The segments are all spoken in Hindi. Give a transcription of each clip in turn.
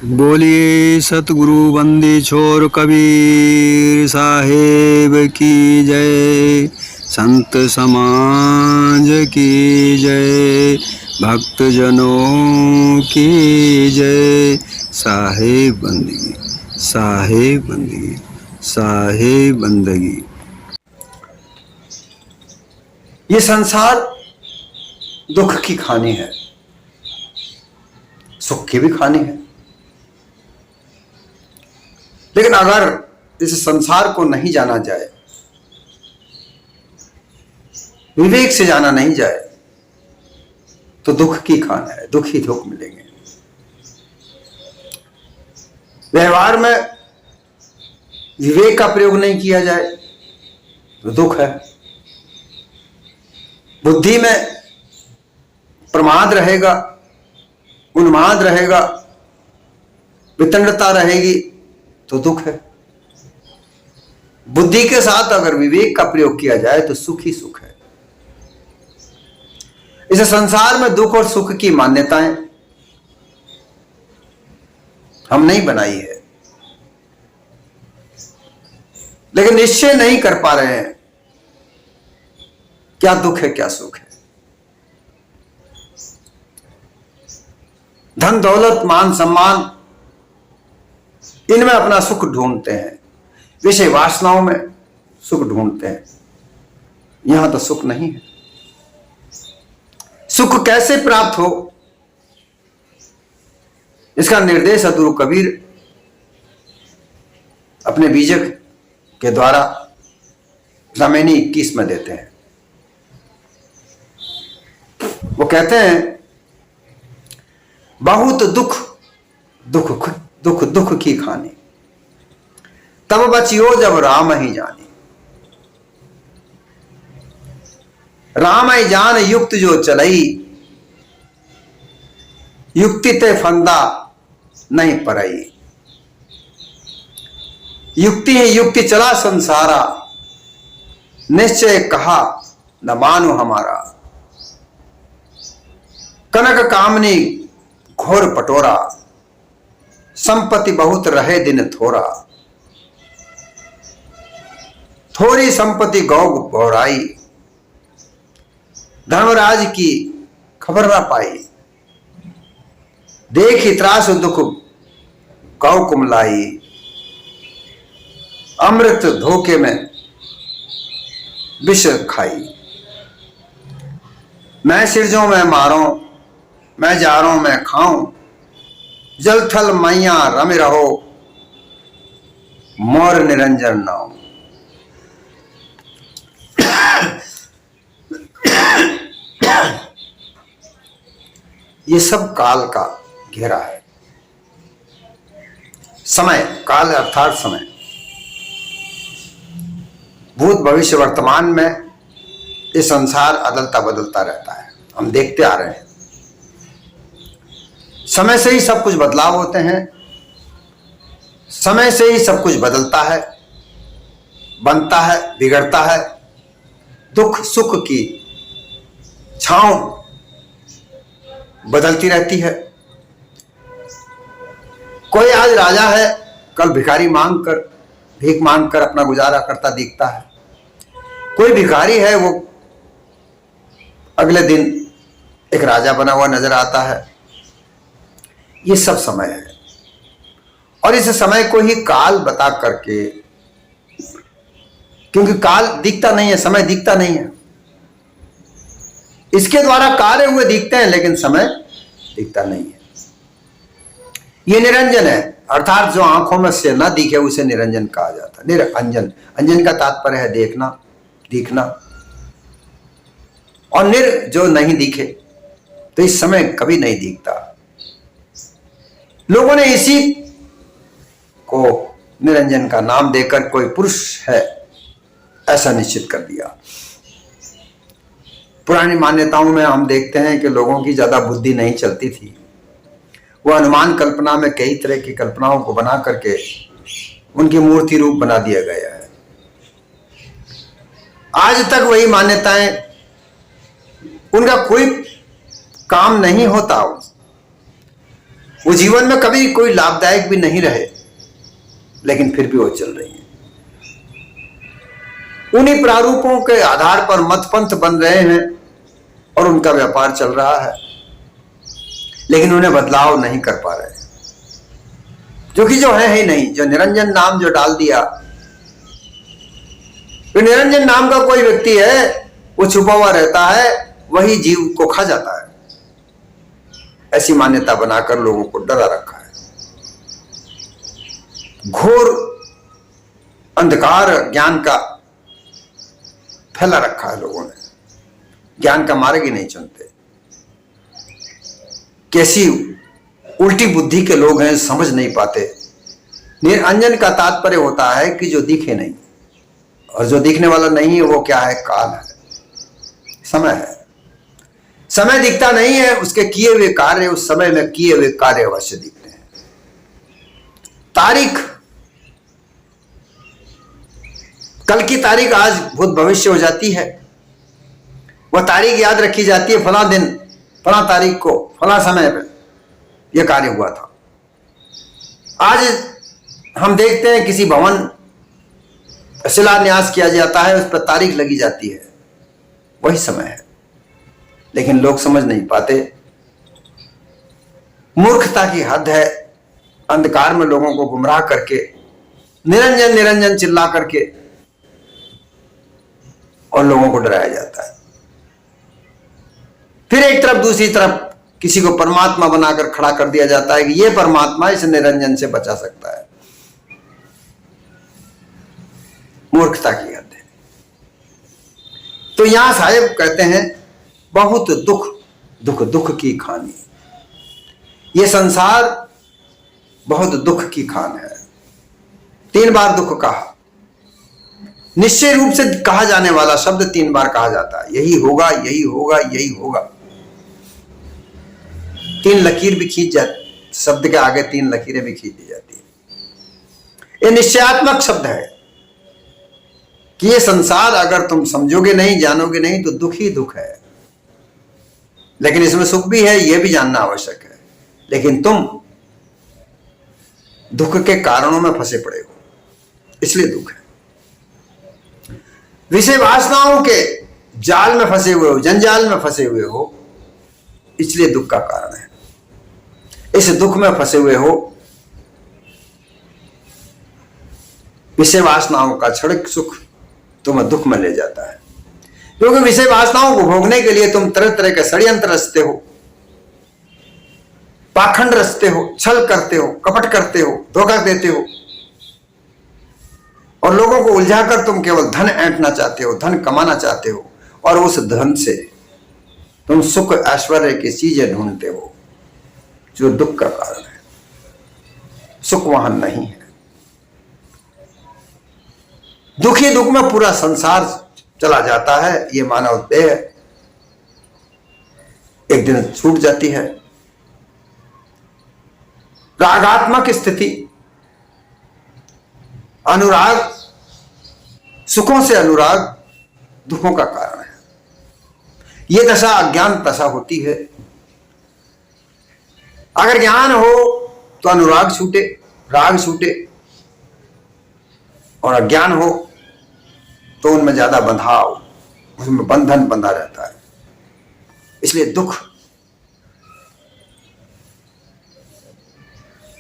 बोलिए सतगुरु बंदी छोर कबीर साहेब की जय। संत समाज की जय। भक्त जनों की जय। साहेब बंदगी, साहेब बंदगी, साहेब बंदगी। ये संसार दुख की खानी है, सुख की भी खानी है। लेकिन अगर इस संसार को नहीं जाना जाए, विवेक से जाना नहीं जाए, तो दुख की खाना है, दुख ही दुख मिलेंगे। व्यवहार में विवेक का प्रयोग नहीं किया जाए तो दुख है। बुद्धि में प्रमाद रहेगा, उन्माद रहेगा, वितंडता रहेगी तो दुख है। बुद्धि के साथ अगर विवेक का प्रयोग किया जाए तो सुख ही सुख है। इस संसार में दुख और सुख की मान्यताएं हम नहीं बनाई है, लेकिन निश्चय नहीं कर पा रहे हैं क्या दुख है क्या सुख है। धन दौलत मान सम्मान, इनमें अपना सुख ढूंढते हैं, विषय वासनाओं में सुख ढूंढते हैं। यहां तो सुख नहीं है। सुख कैसे प्राप्त हो, इसका निर्देश गुरु कबीर अपने बीजक के द्वारा दामिनी 21 में देते हैं। वो कहते हैं, बहुत दुख दुख दुख दुख की खानी, तब बचियो जब राम ही जानी। राम ही जान युक्त जो चलई, युक्ति ते फंदा नहीं परई। युक्ति ही युक्ति चला संसारा, निश्चय कहा न मानो हमारा। कनक कामनी घोर पटोरा, संपत्ति बहुत रहे दिन थोरा। थोड़ी संपत्ति गौ भौराई, धर्मराज की खबर ना पाई। देख त्रास दुख गौ कुमलाई, अमृत धोखे में विष खाई। मैं सिरजों में मारूं, मैं जारों में खाऊं। जल थल मैया रम रहो, मोर निरंजन नाम। ये सब काल का घेरा है। समय, काल अर्थात समय, भूत भविष्य वर्तमान में ये संसार अदलता बदलता रहता है, हम देखते आ रहे हैं। समय से ही सब कुछ बदलाव होते हैं, समय से ही सब कुछ बदलता है, बनता है, बिगड़ता है। दुख सुख की छांव बदलती रहती है। कोई आज राजा है, कल भिखारी मांगकर, भीख मांगकर अपना गुजारा करता दिखता है। कोई भिखारी है, वो अगले दिन एक राजा बना हुआ नजर आता है। ये सब समय है, और इस समय को ही काल बता करके, क्योंकि काल दिखता नहीं है, समय दिखता नहीं है, इसके द्वारा कार्य हुए दिखते हैं, लेकिन समय दिखता नहीं है। ये निरंजन है, अर्थात जो आंखों में से न दिखे उसे निरंजन कहा जाता है। निरंजन, अंजन का तात्पर्य है देखना, दिखना। और निर जो नहीं दिखे, तो इस समय कभी नहीं दिखता। लोगों ने इसी को निरंजन का नाम देकर कोई पुरुष है ऐसा निश्चित कर दिया। पुरानी मान्यताओं में हम देखते हैं कि लोगों की ज्यादा बुद्धि नहीं चलती थी। वो अनुमान कल्पना में कई तरह की कल्पनाओं को बना करके उनकी मूर्ति रूप बना दिया गया है। आज तक वही मान्यताएं, उनका कोई काम नहीं होता। वो जीवन में कभी कोई लाभदायक भी नहीं रहे, लेकिन फिर भी वो चल रही है। उन्हीं प्रारूपों के आधार पर मतपंथ बन रहे हैं और उनका व्यापार चल रहा है, लेकिन उन्हें बदलाव नहीं कर पा रहे, जो कि जो है ही नहीं। जो निरंजन नाम जो डाल दिया, तो निरंजन नाम का कोई व्यक्ति है, वो छुपा हुआ रहता है, वही जीव को खा जाता है। ऐसी मान्यता बनाकर लोगों को डरा रखा है। घोर अंधकार ज्ञान का फैला रखा है लोगों ने, ज्ञान का मार्ग ही नहीं चुनते। कैसी उल्टी बुद्धि के लोग हैं, समझ नहीं पाते। निरंजन का तात्पर्य होता है कि जो दिखे नहीं, और जो दिखने वाला नहीं है वो क्या है? काल है, समय है। समय दिखता नहीं है, उसके किए हुए कार्य उस समय में किए हुए कार्य अवश्य दिखते हैं। तारीख, कल की तारीख आज भूत भविष्य हो जाती है। वह तारीख याद रखी जाती है, फला दिन फला तारीख को फला समय पे यह कार्य हुआ था। आज हम देखते हैं किसी भवन शिलान्यास किया जाता है, उस पर तारीख लगी जाती है, वही समय है, लेकिन लोग समझ नहीं पाते। मूर्खता की हद है। अंधकार में लोगों को गुमराह करके निरंजन निरंजन चिल्ला करके और लोगों को डराया जाता है। फिर एक तरफ दूसरी तरफ किसी को परमात्मा बनाकर खड़ा कर दिया जाता है कि यह परमात्मा इस निरंजन से बचा सकता है। मूर्खता की हद है। तो यहां साहेब कहते हैं बहुत दुख दुख दुख की खानी। यह संसार बहुत दुख की खान है। 3 बार दुख कहा। निश्चय रूप से कहा जाने वाला शब्द 3 बार कहा जाता है। यही होगा, यही होगा, यही होगा। 3 लकीर भी खींच जाती, शब्द के आगे 3 लकीरें भी खींच दी जाती है। यह निश्चयात्मक शब्द है कि यह संसार अगर तुम समझोगे नहीं, जानोगे नहीं, तो दुख ही दुख है। लेकिन इसमें सुख भी है, यह भी जानना आवश्यक है। लेकिन तुम दुख के कारणों में फंसे पड़े हो, इसलिए दुख है। विषय वासनाओं के जाल में फंसे हुए हो, जंजाल में फंसे हुए हो, इसलिए दुख का कारण है। इस दुख में फंसे हुए हो, विषय वासनाओं का क्षणिक सुख तुम्हें दुख में ले जाता है। क्योंकि विषय वासनाओं को भोगने के लिए तुम तरह तरह के षड्यंत्र रचते हो, पाखंड रचते हो, छल करते हो, कपट करते हो, धोखा देते हो, और लोगों को उलझाकर तुम केवल धन ऐंठना चाहते हो, धन कमाना चाहते हो, और उस धन से तुम सुख ऐश्वर्य की चीजें ढूंढते हो, जो दुख का कारण है। सुख वहां नहीं है। दुख ही दुख में पूरा संसार चला जाता है। ये मानव देह एक दिन छूट जाती है। रागात्मक स्थिति, अनुराग, सुखों से अनुराग दुखों का कारण है। यह दशा अज्ञान दशा होती है। अगर ज्ञान हो तो अनुराग छूटे, राग छूटे, और अज्ञान हो तो उनमें ज्यादा बंधाव, उसमें बंधन बंधा रहता है। इसलिए दुख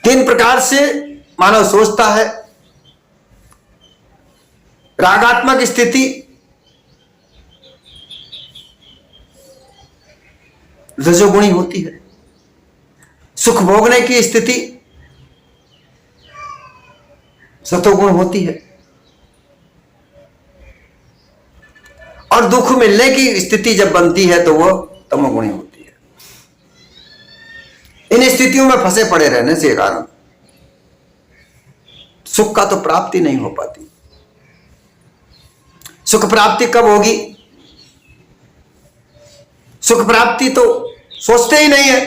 3 प्रकार से मानव सोचता है। रागात्मक स्थिति रजोगुणी होती है। सुख भोगने की स्थिति सतोगुण होती है, और दुख मिलने की स्थिति जब बनती है तो वह तमोगुणी होती है। इन स्थितियों में फंसे पड़े रहने से कारण सुख का तो प्राप्ति नहीं हो पाती। सुख प्राप्ति कब होगी? सुख प्राप्ति तो सोचते ही नहीं है,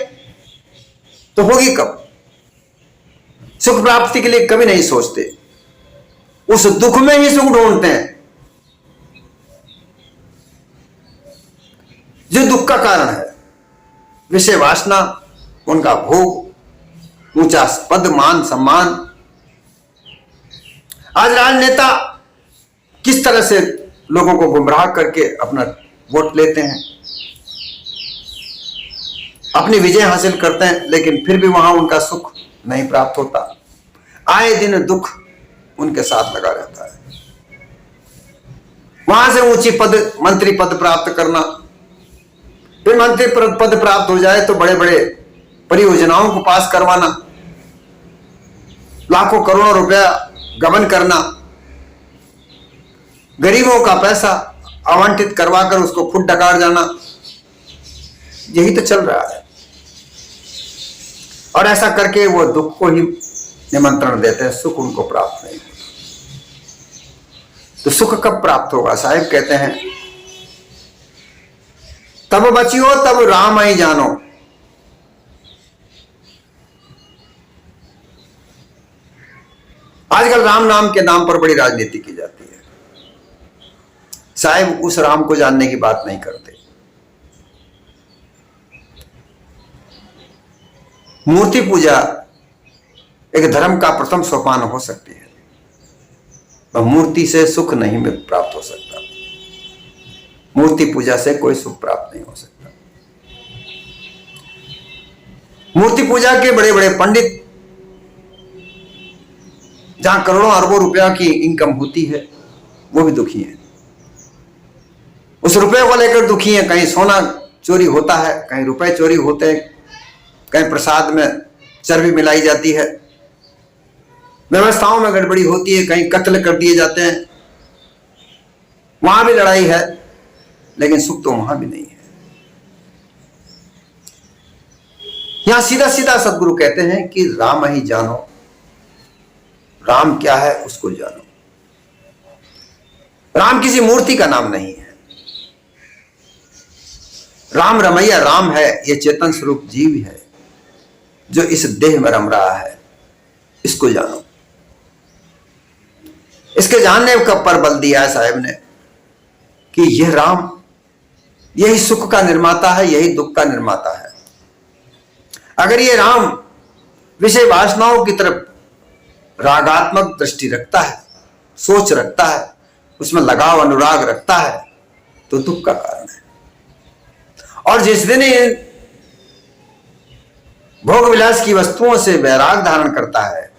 तो होगी कब? सुख प्राप्ति के लिए कभी नहीं सोचते, उस दुख में ही सुख ढूंढते हैं, जो दुख का कारण है। विषय वासना, उनका भोग, ऊंचा पद, मान, सम्मान। आज राजनेता किस तरह से लोगों को गुमराह करके अपना वोट लेते हैं, अपनी विजय हासिल करते हैं, लेकिन फिर भी वहां उनका सुख नहीं प्राप्त होता। आए दिन दुख उनके साथ लगा रहता है। वहां से ऊंची पद, मंत्री पद प्राप्त करना, फिर मंत्री पद प्राप्त हो जाए तो बड़े बड़े परियोजनाओं को पास करवाना, लाखों करोड़ों रुपया गबन करना, गरीबों का पैसा आवंटित करवाकर उसको खुद डकार जाना, यही तो चल रहा है। और ऐसा करके वो दुख को ही निमंत्रण देते हैं, सुख उनको प्राप्त नहीं होता। तो सुख कब प्राप्त होगा? साहिब कहते हैं, तब बचियो तब राम ही जानो। आजकल राम नाम के नाम पर बड़ी राजनीति की जाती है। साहिब उस राम को जानने की बात नहीं करते। मूर्ति पूजा एक धर्म का प्रथम सोपान हो सकती है, पर मूर्ति से सुख नहीं प्राप्त हो सकता। मूर्ति पूजा से कोई सुख प्राप्त नहीं हो सकता। मूर्ति पूजा के बड़े बड़े पंडित, जहां करोड़ों अरबों रुपया की इनकम होती है, वो भी दुखी है। उस रुपये को लेकर दुखी है। कहीं सोना चोरी होता है, कहीं रुपए चोरी होते हैं, कहीं प्रसाद में चर्बी मिलाई जाती है, व्यवस्थाओं में गड़बड़ी होती है, कहीं कत्ल कर दिए जाते हैं। वहां भी लड़ाई है, लेकिन सुख तो वहां भी नहीं है। यहां सीधा सीधा सदगुरु कहते हैं कि राम ही जानो। राम क्या है उसको जानो। राम किसी मूर्ति का नाम नहीं है। राम रमैया राम है, यह चेतन स्वरूप जीव है जो इस देह में रम रहा है। इसको जानो। इसके जानने का पर बल दिया है साहिब ने कि यह राम, यही सुख का निर्माता है, यही दुख का निर्माता है। अगर ये राम विषय वासनाओं की तरफ रागात्मक दृष्टि रखता है, सोच रखता है, उसमें लगाव अनुराग रखता है, तो दुख का कारण है। और जिस दिन भोग विलास की वस्तुओं से वैराग धारण करता है,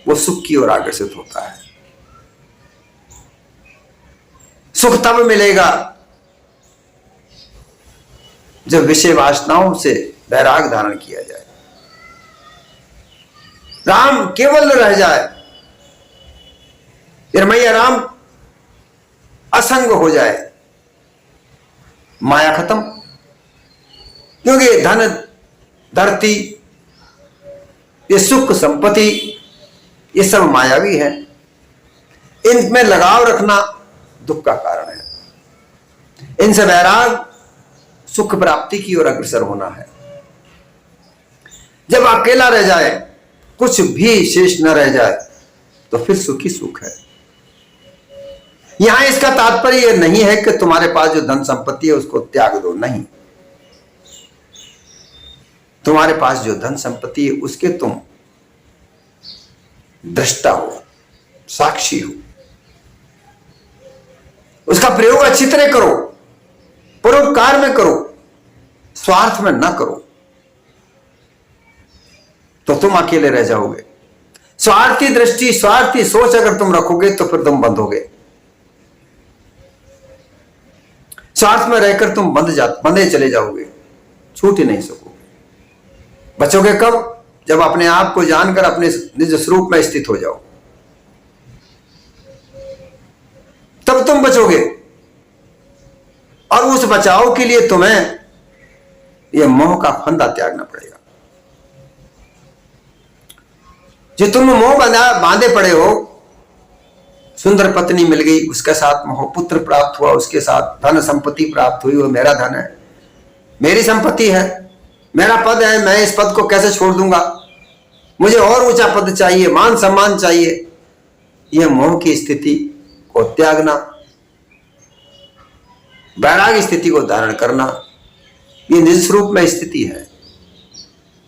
वो सुख की ओर आकर्षित होता है। सुख तब मिलेगा जब विषय वासनाओं से वैराग धारण किया जाए, राम केवल रह जाए, रमैया राम असंग हो जाए, माया खत्म। क्योंकि धन, धरती, ये सुख, संपत्ति, ये सब मायावी है। इनमें लगाव रखना दुख का कारण है। इनसे वैराग सुख प्राप्ति की ओर अग्रसर होना है। जब अकेला रह जाए, कुछ भी शेष न रह जाए, तो फिर सुखी सुख है। यहां इसका तात्पर्य यह नहीं है कि तुम्हारे पास जो धन संपत्ति है उसको त्याग दो, नहीं। तुम्हारे पास जो धन संपत्ति है उसके तुम दृष्टा हो, साक्षी हो। उसका प्रयोग अच्छी तरह करो, परोपकार में करो, स्वार्थ में ना करो, तो तुम अकेले रह जाओगे। स्वार्थी दृष्टि, स्वार्थी सोच अगर तुम रखोगे तो फिर तुम बंधोगे। स्वार्थ में रहकर तुम बंधे चले जाओगे, छूट ही नहीं सकोगे। बचोगे कब? जब अपने आप को जानकर अपने निज स्वरूप में स्थित हो जाओ, तब तुम बचोगे। और उस बचाव के लिए तुम्हें यह मोह का फंदा त्यागना पड़ेगा। जो तुम मोह बांधे पड़े हो, सुंदर पत्नी मिल गई, उसके साथ मोह, पुत्र प्राप्त हुआ, उसके साथ धन संपत्ति प्राप्त हुई, वो मेरा धन है, मेरी संपत्ति है, मेरा पद है, मैं इस पद को कैसे छोड़ दूंगा, मुझे और ऊंचा पद चाहिए, मान सम्मान चाहिए। यह मोह की स्थिति को त्यागना, वैराग स्थिति को धारण करना, यह निज स्वरूप में स्थिति है,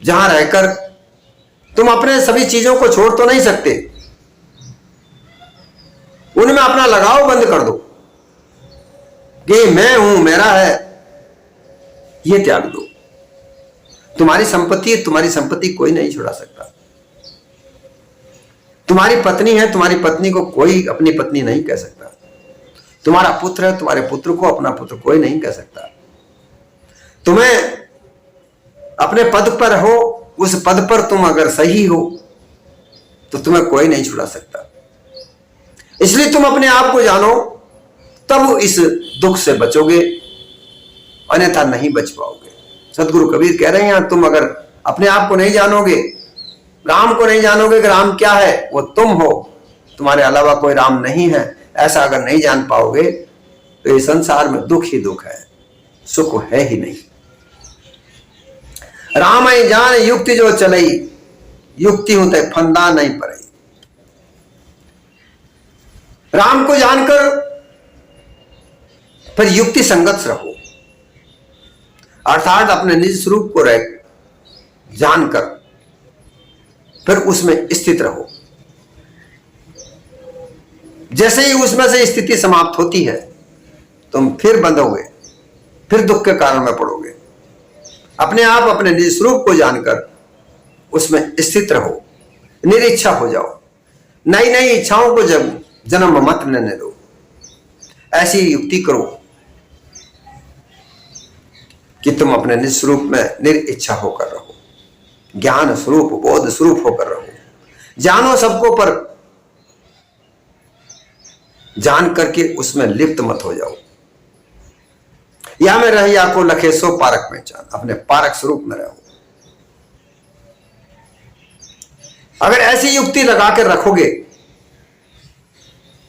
जहां रहकर तुम अपने सभी चीजों को छोड़ तो नहीं सकते, उनमें अपना लगाव बंद कर दो कि मैं हूं, मेरा है, ये त्याग दो। तुम्हारी संपत्ति कोई नहीं छुड़ा सकता। तुम्हारी पत्नी है, तुम्हारी पत्नी को कोई अपनी पत्नी नहीं कह सकता। तुम्हारा पुत्र है, तुम्हारे पुत्र को अपना पुत्र कोई नहीं कह सकता। तुम्हें अपने पद पर हो, उस पद पर तुम अगर सही हो तो तुम्हें कोई नहीं छुड़ा सकता। इसलिए तुम अपने आप को जानो, तब इस दुख से बचोगे, अन्यथा नहीं बच पाओगे। सदगुरु कबीर कह रहे हैं, तुम अगर अपने आप को नहीं जानोगे, राम को नहीं जानोगे कि राम क्या है, वो तुम हो, तुम्हारे अलावा कोई राम नहीं है, ऐसा अगर नहीं जान पाओगे तो इस संसार में दुख ही दुख है, सुख है ही नहीं। राम ही जान युक्ति जो चलई, युक्ति होते फंदा नहीं पड़ई। राम को जानकर फिर युक्ति संगत रहो, अर्थात अपने निज स्वरूप को जानकर फिर उसमें स्थित रहो। जैसे ही उसमें से स्थिति समाप्त होती है, तुम फिर बंधोगे, फिर दुख के कारण में पड़ोगे। अपने आप अपने निज स्वरूप को जानकर उसमें स्थित रहो, निरीच्छा हो जाओ, नई नई इच्छाओं को जब जन्म मत लेने दो। ऐसी युक्ति करो कि तुम अपने निज स्वरूप में निरीच्छा होकर रहो, ज्ञान स्वरूप, बोध स्वरूप होकर रहो। जानो सबको, पर जान करके उसमें लिप्त मत हो जाओ। या में रह या को लखे सो पारक में जान, अपने पारक स्वरूप में रहो। अगर ऐसी युक्ति लगा कर रखोगे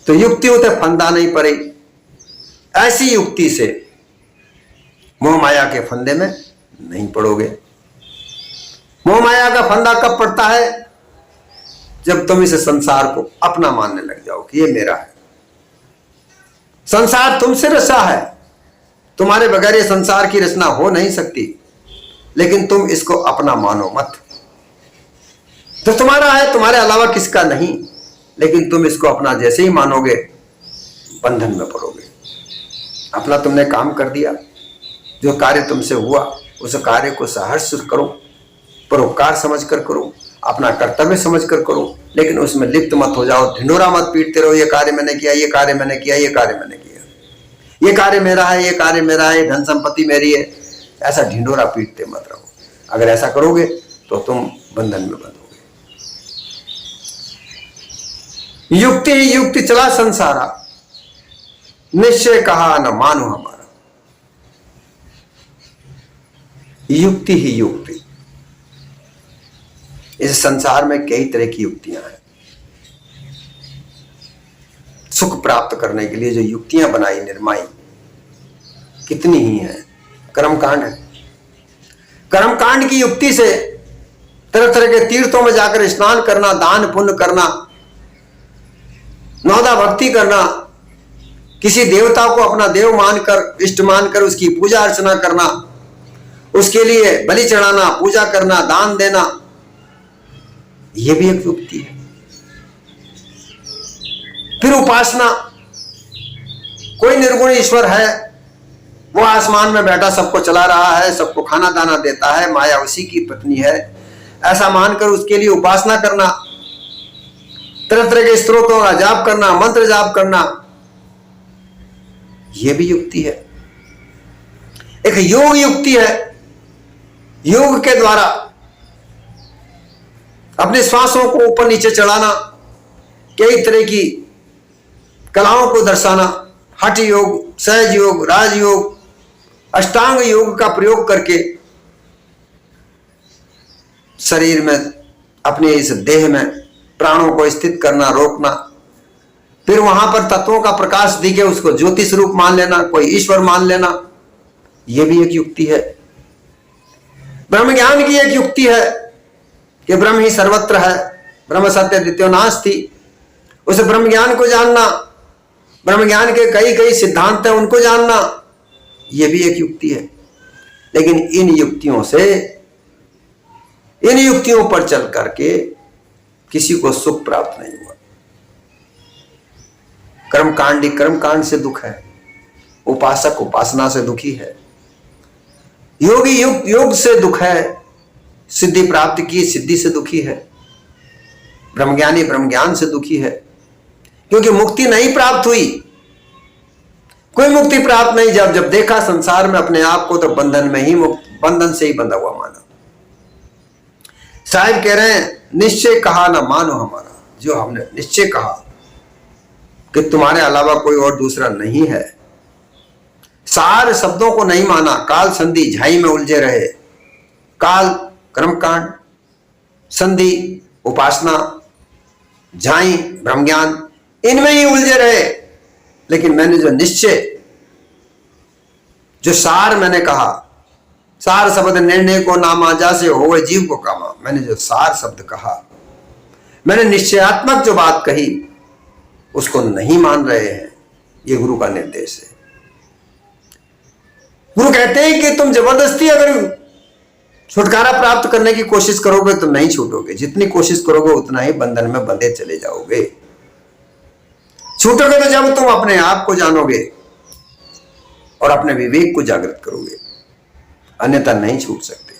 तो युक्ति होते फंदा नहीं पड़े। ऐसी युक्ति से मोह माया के फंदे में नहीं पड़ोगे। मोह माया का फंदा कब पड़ता है? जब तुम इस संसार को अपना मानने लग जाओ कि ये मेरा है। संसार तुमसे रचा है, तुम्हारे बगैर ये संसार की रचना हो नहीं सकती, लेकिन तुम इसको अपना मानो मत। तो तुम्हारा है, तुम्हारे अलावा किसका नहीं, लेकिन तुम इसको अपना जैसे ही मानोगे बंधन में पड़ोगे। अपना तुमने काम कर दिया, जो कार्य तुमसे हुआ उस कार्य को सहर्ष करो, परोपकार समझकर करो, अपना कर्तव्य समझकर करो, लेकिन उसमें लिप्त मत हो जाओ। ढिंढोरा मत पीटते रहो, ये कार्य मैंने किया, ये कार्य मैंने किया, ये कार्य मैंने किया, ये कार्य मेरा है, ये कार्य मेरा है, धन संपत्ति मेरी है। ऐसा ढिंढोरा पीटते मत रहो। अगर ऐसा करोगे तो तुम बंधन में बंधोगे। युक्ति ही युक्ति चला संसारा, निश्चय कहा न मानो हमारा। युक्ति ही युक्ति। इस संसार में कई तरह की युक्तियां हैं। सुख प्राप्त करने के लिए जो युक्तियां बनाई निर्माई, कितनी ही हैं। कर्मकांड है, कर्मकांड की युक्ति से तरह तरह के तीर्थों में जाकर स्नान करना, दान पुण्य करना, नौदा भक्ति करना, किसी देवता को अपना देव मानकर, इष्ट मानकर उसकी पूजा अर्चना करना, उसके लिए बलि चढ़ाना, पूजा करना, दान देना, यह भी एक युक्ति है। फिर उपासना, कोई निर्गुण ईश्वर है, वो आसमान में बैठा सबको चला रहा है, सबको खाना दाना देता है, माया उसी की पत्नी है, ऐसा मानकर उसके लिए उपासना करना, तरह तरह के स्तोत्रों का जाप करना, मंत्र जाप करना, यह भी युक्ति है। एक योग युक्ति है। योग के द्वारा अपने श्वासों को ऊपर नीचे चढ़ाना, कई तरह की कलाओं को दर्शाना, हठ योग, सहज योग, राजयोग, अष्टांग योग का प्रयोग करके शरीर में, अपने इस देह में प्राणों को स्थित करना, रोकना, फिर वहां पर तत्वों का प्रकाश दिखे उसको ज्योति स्वरूप मान लेना, कोई ईश्वर मान लेना, यह भी एक युक्ति है। ब्रह्म ज्ञान की एक युक्ति है कि ब्रह्म ही सर्वत्र है, ब्रह्म सत्य द्वितीयो नास्ति। उस ब्रह्म ज्ञान को जानना, ब्रह्म ज्ञान के कई कई सिद्धांत हैं उनको जानना, यह भी एक युक्ति है। लेकिन इन युक्तियों से इन युक्तियों पर चल करके किसी को सुख प्राप्त नहीं हुआ। कर्मकांडी कर्मकांड से दुख है, उपासक उपासना से दुखी है, योगी योग से दुख है, सिद्धि प्राप्त की सिद्धि से दुखी है, ब्रह्मज्ञानी ब्रह्मज्ञान से दुखी है, क्योंकि मुक्ति नहीं प्राप्त हुई। कोई मुक्ति प्राप्त नहीं। जब देखा संसार में अपने आप को तो बंधन से ही बंधा हुआ माना। साहिब कह रहे हैं निश्चय कहा ना मानो हमारा, जो हमने निश्चय कहा कि तुम्हारे अलावा कोई और दूसरा नहीं है, सार शब्दों को नहीं माना, काल संधि झाई में उलझे रहे। काल कर्मकांड, संधि उपासना, झाई ब्रह्मज्ञान, इनमें ही उलझे रहे। लेकिन मैंने जो निश्चय, जो सार मैंने कहा, सार शब्द निर्णय को नामा जासे होवे जीव को कामा, मैंने जो सार शब्द कहा, मैंने निश्चयात्मक जो बात कही, उसको नहीं मान रहे हैं। ये गुरु का निर्देश है। गुरु कहते हैं कि तुम जबरदस्ती अगर छुटकारा प्राप्त करने की कोशिश करोगे तो नहीं छूटोगे। जितनी कोशिश करोगे उतना ही बंधन में बंधे चले जाओगे। छूटोगे तो जब तुम अपने आप को जानोगे और अपने विवेक को जागृत करोगे, अन्यथा नहीं छूट सकते,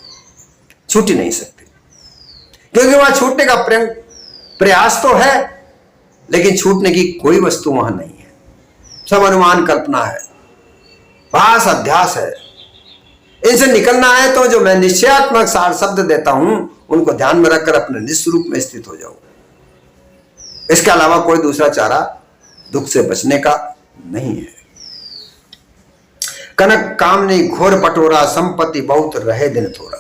छूट ही नहीं सकते। क्योंकि वहां छूटने का प्रयास तो है, लेकिन छूटने की कोई वस्तु वहां नहीं है। सब अनुमान कल्पना है, भास अध्यास है। इनसे निकलना है तो जो मैं निश्चयात्मक सार शब्द देता हूं, उनको ध्यान में रखकर अपने निस्वरूप में स्थित हो जाओ। इसके अलावा कोई दूसरा चारा दुख से बचने का नहीं है। कनक कामनी घोर पटोरा, संपत्ति बहुत रहे दिन थोड़ा।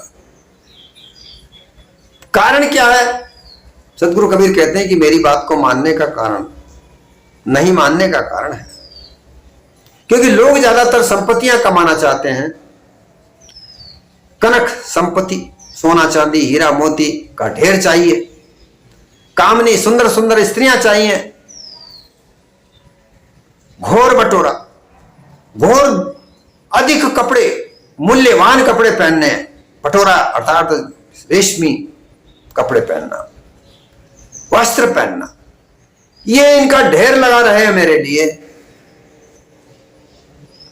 कारण क्या है? सदगुरु कबीर कहते हैं कि मेरी बात को मानने का कारण, नहीं मानने का कारण है क्योंकि लोग ज्यादातर संपत्तियां कमाना चाहते हैं। कनक संपत्ति, सोना चांदी हीरा मोती का ढेर चाहिए। कामनी सुंदर सुंदर स्त्रियां चाहिए। घोर बटोरा, घोर अधिक कपड़े, मूल्यवान कपड़े पहनने हैं। बटोरा अर्थात रेशमी कपड़े पहनना, वस्त्र पहनना, ये इनका ढेर लगा रहे हैं मेरे लिए,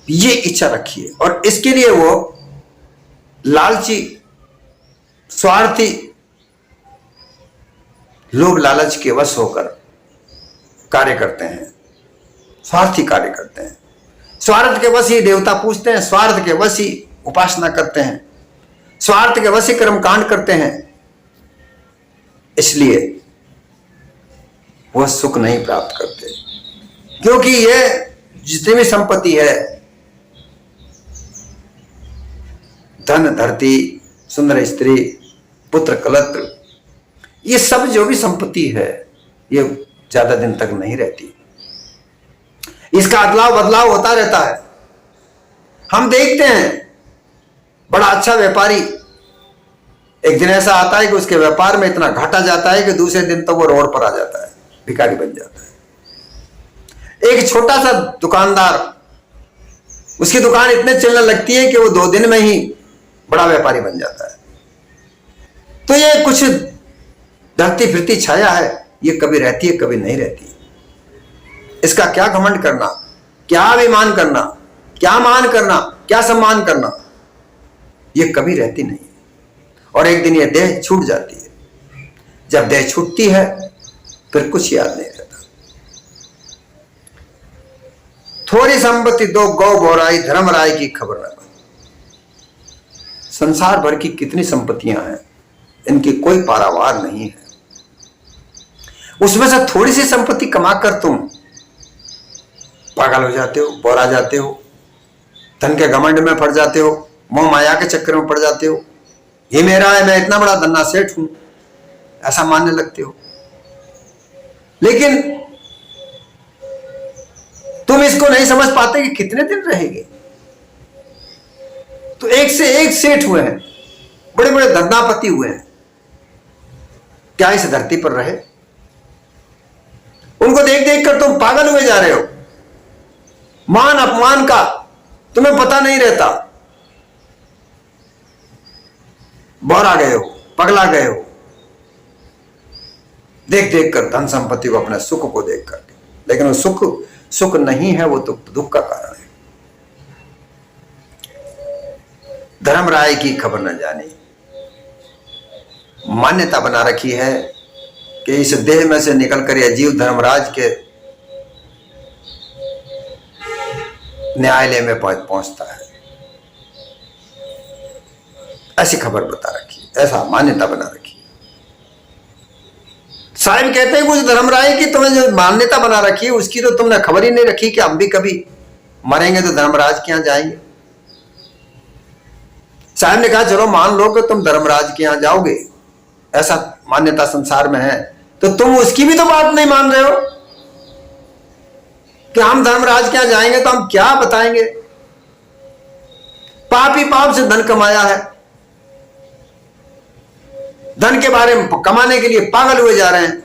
ये इच्छा रखिए। और इसके लिए वो लालची, स्वार्थी लोग लालच के वश होकर कार्य करते हैं, स्वार्थी कार्य करते हैं। स्वार्थ के वश ही देवता पूजते हैं, स्वार्थ के वश ही उपासना करते हैं, स्वार्थ के वश ही कर्मकांड करते हैं। इसलिए वह सुख नहीं प्राप्त करते, क्योंकि यह जितनी भी संपत्ति है, धन धरती, सुंदर स्त्री, पुत्र कलत्र, ये सब जो भी संपत्ति है, ये ज्यादा दिन तक नहीं रहती। इसका अदलाव बदलाव होता रहता है। हम देखते हैं बड़ा अच्छा व्यापारी, एक दिन ऐसा आता है कि उसके व्यापार में इतना घाटा जाता है कि दूसरे दिन तो वो रोड पर आ जाता है, भिखारी बन जाता है। एक छोटा सा दुकानदार, उसकी दुकान इतने चलने लगती है कि वो 2 दिन में ही बड़ा व्यापारी बन जाता है। तो ये कुछ धरती फिरती छाया है, ये कभी रहती है कभी नहीं रहती। इसका क्या घमंड करना, क्या अभिमान करना, क्या मान करना, क्या सम्मान करना, ये कभी रहती नहीं। और एक दिन ये देह छूट जाती है। जब देह छूटती है फिर कुछ याद नहीं रहता। थोड़ी संपत्ति दो गौ बोराई, धर्मराय की खबर न। संसार भर की कितनी संपत्तियां हैं, इनकी कोई पारावार नहीं है। उसमें से थोड़ी सी संपत्ति कमाकर तुम पागल हो जाते हो, बोरा जाते हो, धन के घमंड में पड़ जाते हो, मोह माया के चक्कर में पड़ जाते हो। ये मेरा है, मैं इतना बड़ा धन्ना सेठ हूं, ऐसा मानने लगते हो। लेकिन तुम इसको नहीं समझ पाते कि कितने दिन रहेंगे। तो एक से एक सेठ हुए हैं, बड़े बड़े धन्नापति हुए हैं, क्या इस धरती पर रहे? उनको देख देख कर तुम पागल हुए जा रहे हो। मान अपमान का तुम्हें पता नहीं रहता, बौरा गए हो। पगला गए हो देख देख कर, धन संपत्ति को, अपने सुख को देख कर। लेकिन वो सुख नहीं है, वो तो दुख का कारण है। धर्मराय की खबर न जानी, मान्यता बना रखी है कि इस देह में से निकलकर यह जीव धर्मराज के न्यायालय में पहुंचता है, ऐसी खबर बता रखी, ऐसा मान्यता बना रखी। साहिब कहते हैं कुछ धर्मराय की तुम्हें जो मान्यता बना रखी है उसकी तो तुमने खबर ही नहीं रखी कि हम भी कभी मरेंगे तो धर्मराज के यहां जाएंगे। साहिब ने कहा चलो मान लो कि तुम धर्मराज के यहां जाओगे, ऐसा मान्यता संसार में है, तो तुम उसकी भी तो बात नहीं मान रहे हो कि हम धर्मराज के यहां जाएंगे तो हम क्या बताएंगे। पाप ही पाप से धन कमाया है, धन के बारे में कमाने के लिए पागल हुए जा रहे हैं,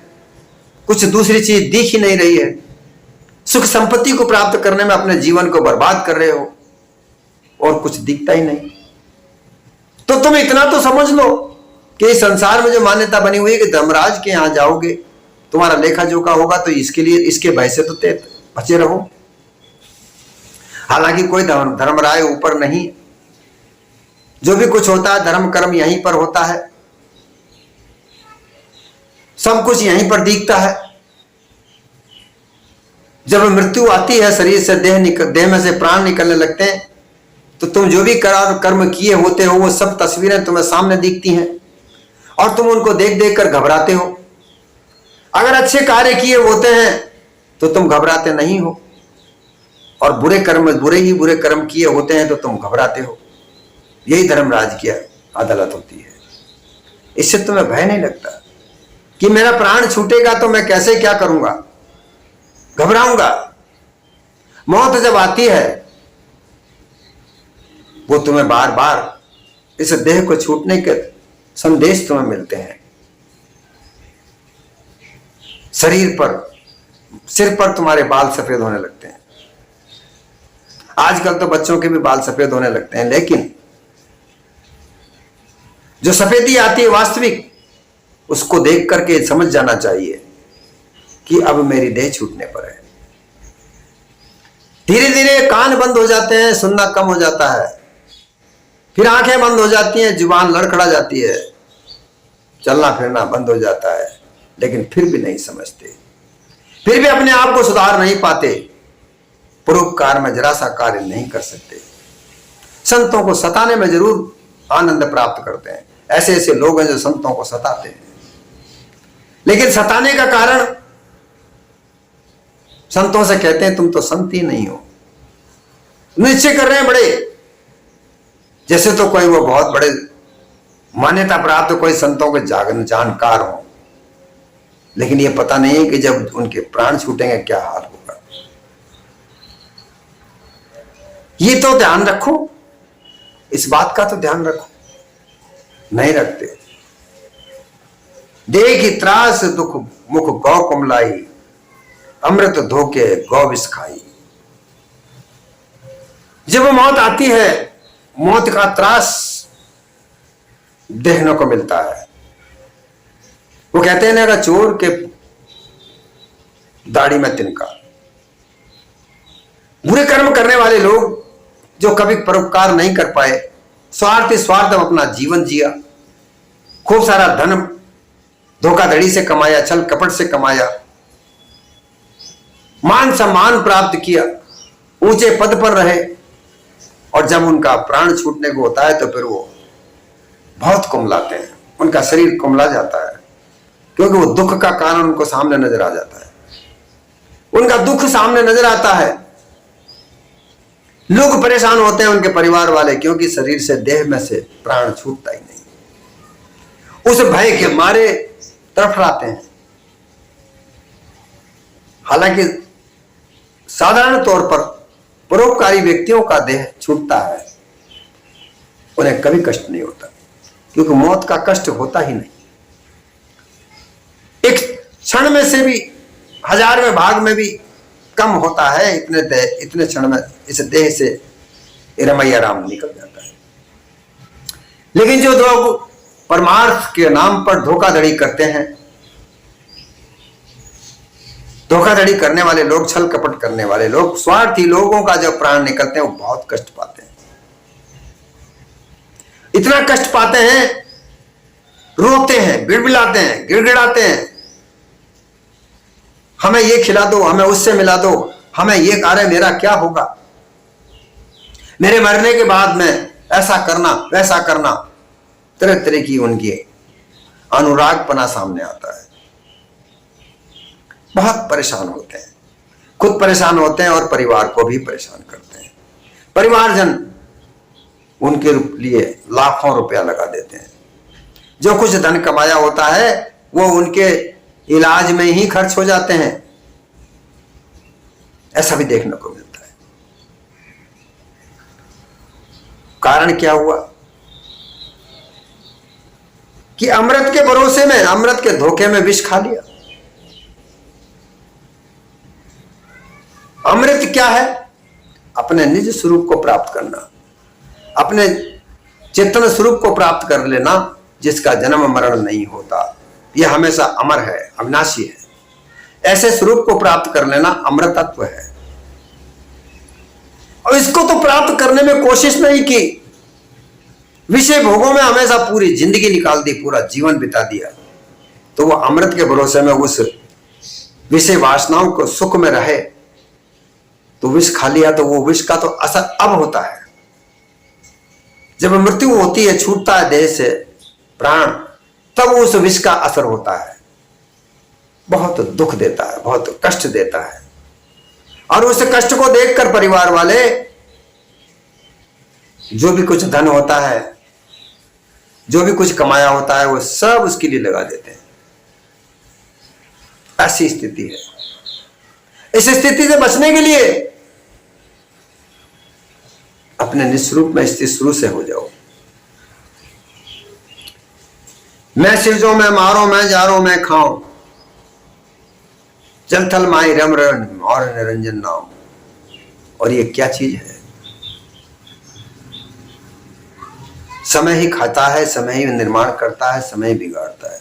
कुछ दूसरी चीज दिख ही नहीं रही है, सुख संपत्ति को प्राप्त करने में अपने जीवन को बर्बाद कर रहे हो और कुछ दिखता ही नहीं। तो तुम इतना तो समझ लो कि इस संसार में जो मान्यता बनी हुई है कि धर्मराज के यहां जाओगे तुम्हारा लेखा जोखा होगा, तो इसके लिए इसके भय से तो बचे रहो। हालांकि कोई धर्मराय ऊपर नहीं, जो भी कुछ होता है धर्म कर्म यहीं पर होता है, सब कुछ यहीं पर दिखता है। जब मृत्यु आती है, शरीर से देह में से प्राण निकलने लगते हैं, तो तुम जो भी कर्म किए होते हो वो सब तस्वीरें तुम्हें सामने दिखती हैं और तुम उनको देख देख कर घबराते हो। अगर अच्छे कार्य किए होते हैं तो तुम घबराते नहीं हो, और बुरे कर्म किए होते हैं तो तुम घबराते हो। यही धर्मराज की अदालत होती है। इससे तुम्हें भय नहीं लगता कि मेरा प्राण छूटेगा तो मैं कैसे क्या करूंगा, घबराऊंगा। मौत जब आती है वो तुम्हें बार बार इस देह को छूटने के संदेश तुम्हें मिलते हैं। सिर पर तुम्हारे बाल सफेद होने लगते हैं। आजकल तो बच्चों के भी बाल सफेद होने लगते हैं, लेकिन जो सफेदी आती है वास्तविक, उसको देख करके समझ जाना चाहिए कि अब मेरी देह छूटने पर है। धीरे धीरे कान बंद हो जाते हैं, सुनना कम हो जाता है, फिर आंखें बंद हो जाती हैं, जुबान लड़खड़ा जाती है, चलना फिरना बंद हो जाता है, लेकिन फिर भी नहीं समझते, फिर भी अपने आप को सुधार नहीं पाते, परोपकार में जरा सा कार्य नहीं कर सकते। संतों को सताने में जरूर आनंद प्राप्त करते हैं। ऐसे ऐसे लोग हैं जो संतों को सताते हैं, लेकिन सताने का कारण संतों से कहते हैं तुम तो संत ही नहीं हो। निश्चय कर रहे हैं बड़े, जैसे तो कोई वो बहुत बड़े मान्यता प्राप्त कोई संतों के जानकार हो, लेकिन ये पता नहीं है कि जब उनके प्राण छूटेंगे क्या हाल होगा। ये तो ध्यान रखो, इस बात का तो ध्यान रखो, नहीं रखते। देखी त्रास दुख मुख गौ कुमलाई, अमृत धोके गौ विष खाई। जब मौत आती है, मौत का त्रास देखने को मिलता है। वो कहते हैं ना, चोर के दाढ़ी में तिनका। बुरे कर्म करने वाले लोग जो कभी परोपकार नहीं कर पाए, स्वार्थ अपना जीवन जिया, खूब सारा धन धोखाधड़ी से कमाया, छल कपट से कमाया, मान सम्मान प्राप्त किया, ऊंचे पद पर रहे, और जब उनका प्राण छूटने को होता है तो फिर वो बहुत कुमलाते हैं, उनका शरीर कुमला जाता है, क्योंकि वो दुख का कारण उनको सामने नजर आ जाता है। उनका दुख सामने नजर आता है, लोग परेशान होते हैं, उनके परिवार वाले, क्योंकि शरीर से देह में से प्राण छूटता ही नहीं। उस भय के मारे तड़फड़ाते हैं। हालांकि साधारण तौर पर परोपकारी व्यक्तियों का देह छूटता है, उन्हें कभी कष्ट नहीं होता, क्योंकि मौत का कष्ट होता ही नहीं। एक क्षण में से भी 1000वें भाग में भी कम होता है, इतने क्षण में इस देह से रमैया राम निकल जाता है। लेकिन जो लोग परमार्थ के नाम पर धोखाधड़ी करते हैं। धोखाधड़ी करने वाले लोग, छल कपट करने वाले लोग, स्वार्थी लोगों का जब प्राण निकलते हैं वो बहुत कष्ट पाते हैं। इतना कष्ट पाते हैं, रोते हैं, बिड़बिड़ाते हैं, गिड़गिड़ाते हैं, हमें ये खिला दो, हमें उससे मिला दो, हमें ये कार्य, मेरा क्या होगा, मेरे मरने के बाद में ऐसा करना वैसा करना। तरह तरह की उनकी अनुरागपना सामने आता है। बहुत परेशान होते हैं, खुद परेशान होते हैं और परिवार को भी परेशान करते हैं। परिवारजन उनके लिए लाखों रुपया लगा देते हैं। जो कुछ धन कमाया होता है वो उनके इलाज में ही खर्च हो जाते हैं। ऐसा भी देखने को मिलता है। कारण क्या हुआ कि अमृत के भरोसे में, अमृत के धोखे में विष खा लिया। अमृत क्या है? अपने निज स्वरूप को प्राप्त करना, अपने चेतन स्वरूप को प्राप्त कर लेना, जिसका जन्म मरण नहीं होता, यह हमेशा अमर है, अविनाशी है। ऐसे स्वरूप को प्राप्त कर लेना अमृतत्व है। और इसको तो प्राप्त करने में कोशिश नहीं की, विषय भोगों में हमेशा पूरी जिंदगी निकाल दी, पूरा जीवन बिता दिया, तो वो अमृत के भरोसे में उस विषय वासनाओं को सुख में रहे, तो विष खा लिया तो वो विष का तो असर अब होता है। जब मृत्यु होती है, छूटता है देह से प्राण, तब उस विष का असर होता है। बहुत दुख देता है, बहुत कष्ट देता है। और उस कष्ट को देखकर परिवार वाले जो भी कुछ धन होता है, जो भी कुछ कमाया होता है, वो सब उसके लिए लगा देते हैं। ऐसी स्थिति है। इस स्थिति से बचने के लिए अपने निस्वरूप में स्थित शुरू से हो जाओ। मैं सिरजो में मारो, मैं जारो मैं खाऊं, जल थल माई रम रन और निरंजन नाम। और ये क्या चीज है? समय ही खाता है, समय ही निर्माण करता है, समय ही बिगाड़ता है।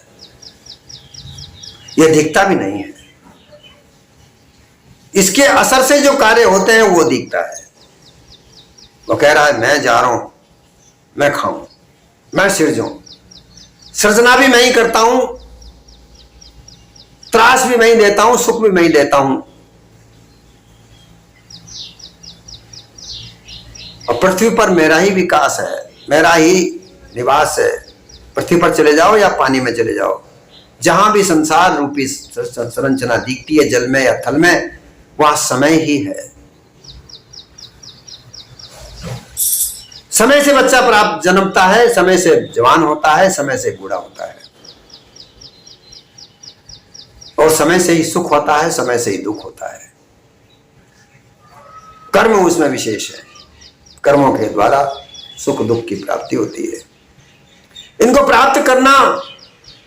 यह दिखता भी नहीं है। इसके असर से जो कार्य होते हैं वो दिखता है। वो कह रहा है मैं जा रहा हूं, मैं खाऊं, मैं सिरजूं, सृजना भी मैं ही करता हूं, त्रास भी मैं ही देता हूं, सुख भी मैं ही देता हूं। और पृथ्वी पर मेरा ही विकास है, मेरा ही निवास है। पृथ्वी पर चले जाओ या पानी में चले जाओ, जहां भी संसार रूपी संरचना दिखती है, जल में या थल में, वहां समय ही है। समय से बच्चा प्राप्त जन्मता है, समय से जवान होता है, समय से बूढ़ा होता है, और समय से ही सुख होता है, समय से ही दुख होता है। कर्म उसमें विशेष है। कर्मों के द्वारा सुख दुख की प्राप्ति होती है। इनको प्राप्त करना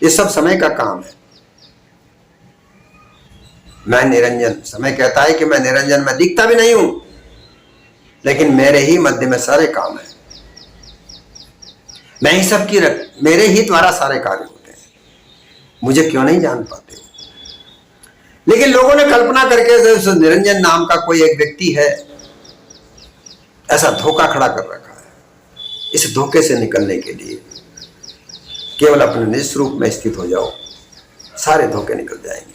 ये सब समय का काम है। मैं निरंजन, समय कहता है कि मैं निरंजन, मैं दिखता भी नहीं हूं, लेकिन मेरे ही मध्य में सारे काम है। मैं ही सबकी मेरे ही द्वारा सारे कार्य होते हैं। मुझे क्यों नहीं जान पाते? लेकिन लोगों ने कल्पना करके उस निरंजन नाम का कोई एक व्यक्ति है, ऐसा धोखा खड़ा कर रखा है। इस धोखे से निकलने के लिए केवल अपने निज स्वरूप में स्थित हो जाओ, सारे धोखे निकल जाएंगे।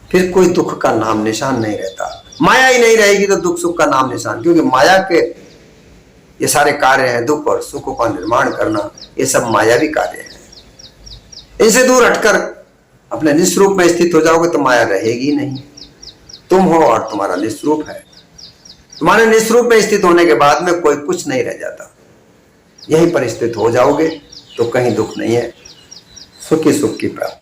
फिर कोई दुख का नाम निशान नहीं रहता। माया ही नहीं रहेगी तो दुख सुख का नाम निशान, क्योंकि माया के ये सारे कार्य हैं, दुख और सुख का निर्माण करना, ये सब मायावी कार्य हैं। इनसे दूर हटकर अपने निस्वरूप में स्थित हो जाओगे तो माया रहेगी नहीं। तुम हो और तुम्हारा निस्वरूप है। तुम्हारे निस्वरूप में स्थित होने के बाद में कोई कुछ नहीं रह जाता। यहीं पर स्थित हो जाओगे तो कहीं दुख नहीं है, सुख ही सुख की प्राप्ति।